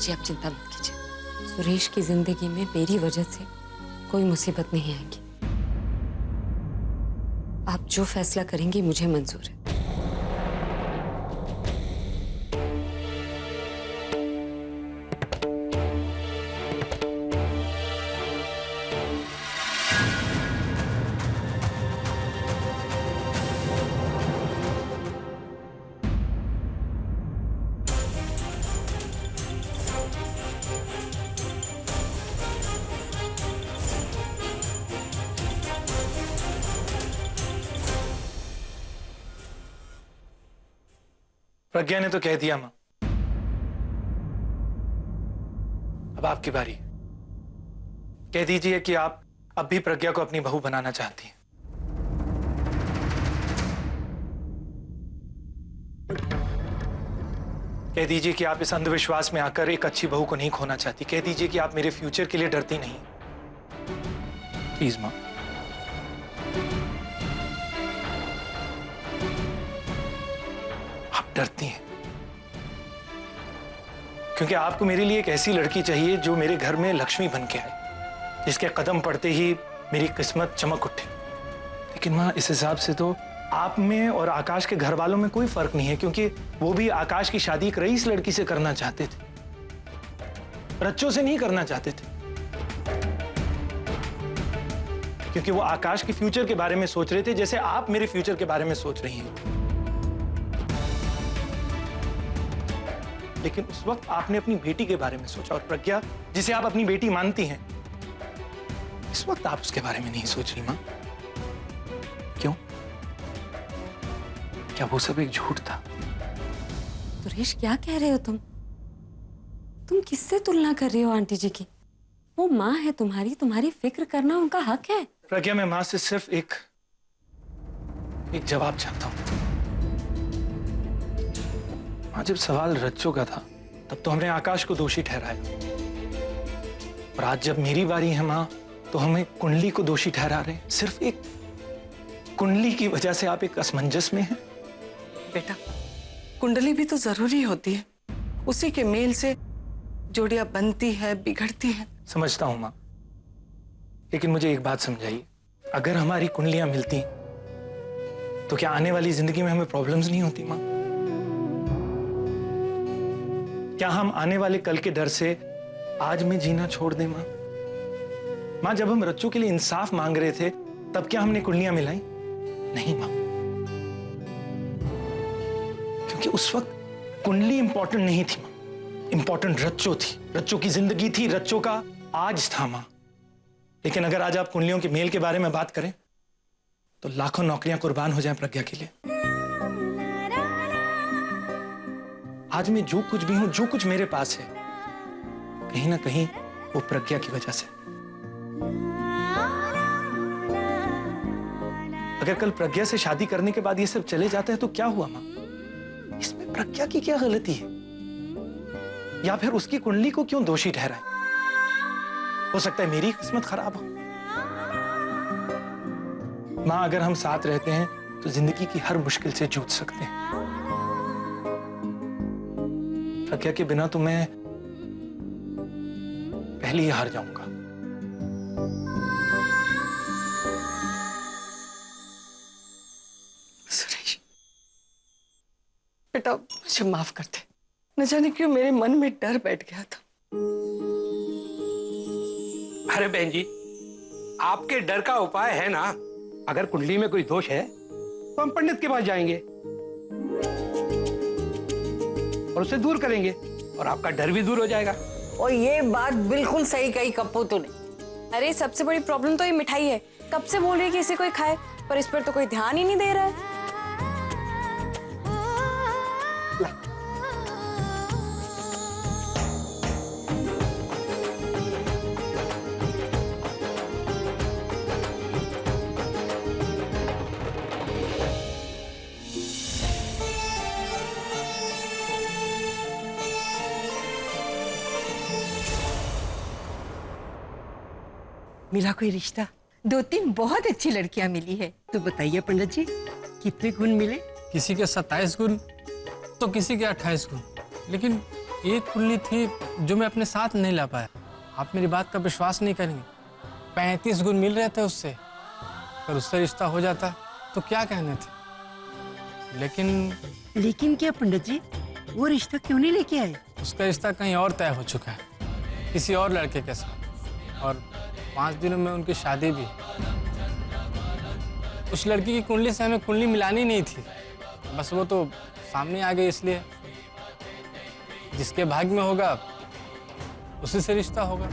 जी आप चिंता मत कीजिए, सुरेश की जिंदगी में मेरी वजह से कोई मुसीबत नहीं आएगी। आप जो फैसला करेंगी मुझे मंजूर है। प्रज्ञा ने तो कह दिया मां, अब आपकी बारी। कह दीजिए कि आप अब भी प्रज्ञा को अपनी बहू बनाना चाहती हैं। कह दीजिए कि आप इस अंधविश्वास में आकर एक अच्छी बहू को नहीं खोना चाहती। कह दीजिए कि आप मेरे फ्यूचर के लिए डरती नहीं। प्लीज मां। आप डरती हैं क्योंकि आपको मेरे लिए एक ऐसी लड़की चाहिए जो मेरे घर में लक्ष्मी बन के आए, जिसके कदम पड़ते ही मेरी किस्मत चमक उठे। लेकिन मां, इस हिसाब से तो आप में और आकाश के घर वालों में कोई फर्क नहीं है, क्योंकि वो भी आकाश की शादी एक रईस लड़की से करना चाहते थे, रच्चों से नहीं करना चाहते थे। क्योंकि वो आकाश के फ्यूचर के बारे में सोच रहे थे जैसे आप मेरे फ्यूचर के बारे में सोच रही हैं। लेकिन उस वक्त आपने अपनी बेटी के बारे में सोचा, और प्रज्ञा जिसे आप अपनी बेटी मानती हैं, इस वक्त आप उसके बारे में नहीं सोच रही मां। क्यों? क्या वो सब एक झूठ था? सुरेश क्या कह रहे हो तुम? तुम किससे तुलना कर रही हो आंटी जी की? वो माँ है तुम्हारी, तुम्हारी फिक्र करना उनका हक है। प्रज्ञा, मैं मां से सिर्फ एक जवाब चाहता हूं। मां, जब सवाल रज्जो का था तब तो हमने आकाश को दोषी ठहराया, और आज जब मेरी बारी है मां, तो हमें कुंडली को दोषी ठहरा रहे हैं। सिर्फ एक कुंडली की वजह से आप एक असमंजस में हैं। बेटा, कुंडली भी तो जरूरी होती है, उसी के मेल से जोड़ियां बनती है, बिगड़ती है। समझता हूं मां, लेकिन मुझे एक बात समझाइए, अगर हमारी कुंडलियां मिलती तो क्या आने वाली जिंदगी में हमें प्रॉब्लम्स नहीं होती मां? क्या हम आने वाले कल के डर से आज में जीना छोड़ दें मां? मां, जब हम रच्चू के लिए इंसाफ मांग रहे थे तब क्या हमने कुंडलियां मिलाई? नहीं मां, क्योंकि उस वक्त कुंडली इंपॉर्टेंट नहीं थी मां, इंपॉर्टेंट रच्चो थी। रच्चो की जिंदगी थी, रच्चो का आज था मां। लेकिन अगर आज आप कुंडलियों के मेल के बारे में बात करें तो लाखों नौकरियां कुर्बान हो जाएं प्रज्ञा के लिए। आज मैं जो कुछ भी हूं, जो कुछ मेरे पास है, कहीं ना कहीं वो प्रज्ञा की वजह से। अगर कल प्रज्ञा से शादी करने के बाद ये सब चले जाते हैं तो क्या हुआ मां? इसमें प्रज्ञा की क्या गलती है? या फिर उसकी कुंडली को क्यों दोषी ठहराए? हो सकता है मेरी किस्मत खराब हो। मां, अगर हम साथ रहते हैं तो जिंदगी की हर मुश्किल से जूझ सकते हैं। प्रज्ञा के बिना तो मैं पहले ही हार जाऊंगा। सुरेश बेटा, मुझे माफ कर दे। न जाने क्यों मेरे मन में डर बैठ गया था। अरे बहन जी, आपके डर का उपाय है ना। अगर कुंडली में कोई दोष है तो हम पंडित के पास जाएंगे और उसे दूर करेंगे, और आपका डर भी दूर हो जाएगा। और ये बात बिल्कुल सही कही कप्पू तूने। अरे सबसे बड़ी प्रॉब्लम तो ये मिठाई है। कब से बोल रही है कि इसे कोई खाए, पर इस पर तो कोई ध्यान ही नहीं दे रहा है। मिला कोई रिश्ता? 2-3 बहुत अच्छी लड़कियां मिली है। तो बताइए पंडित जी, कितने गुण मिले? किसी के 27 गुण तो किसी के 28 गुण, लेकिन एक कुंडली थी जो मैं अपने साथ नहीं ला पाया। आप मेरी बात का विश्वास नहीं करेंगे, 35 गुण मिल रहे थे उससे। अगर उससे रिश्ता हो जाता तो क्या कहने थे। लेकिन क्या पंडित जी, वो रिश्ता क्यों नहीं लेके आए? उसका रिश्ता कहीं और तय हो चुका है, किसी और लड़के के साथ, और 5 दिनों में उनकी शादी भी। उस लड़की की कुंडली से हमें कुंडली मिलानी नहीं थी, बस वो तो सामने आ गई, इसलिए जिसके भाग्य में होगा उसी से रिश्ता होगा।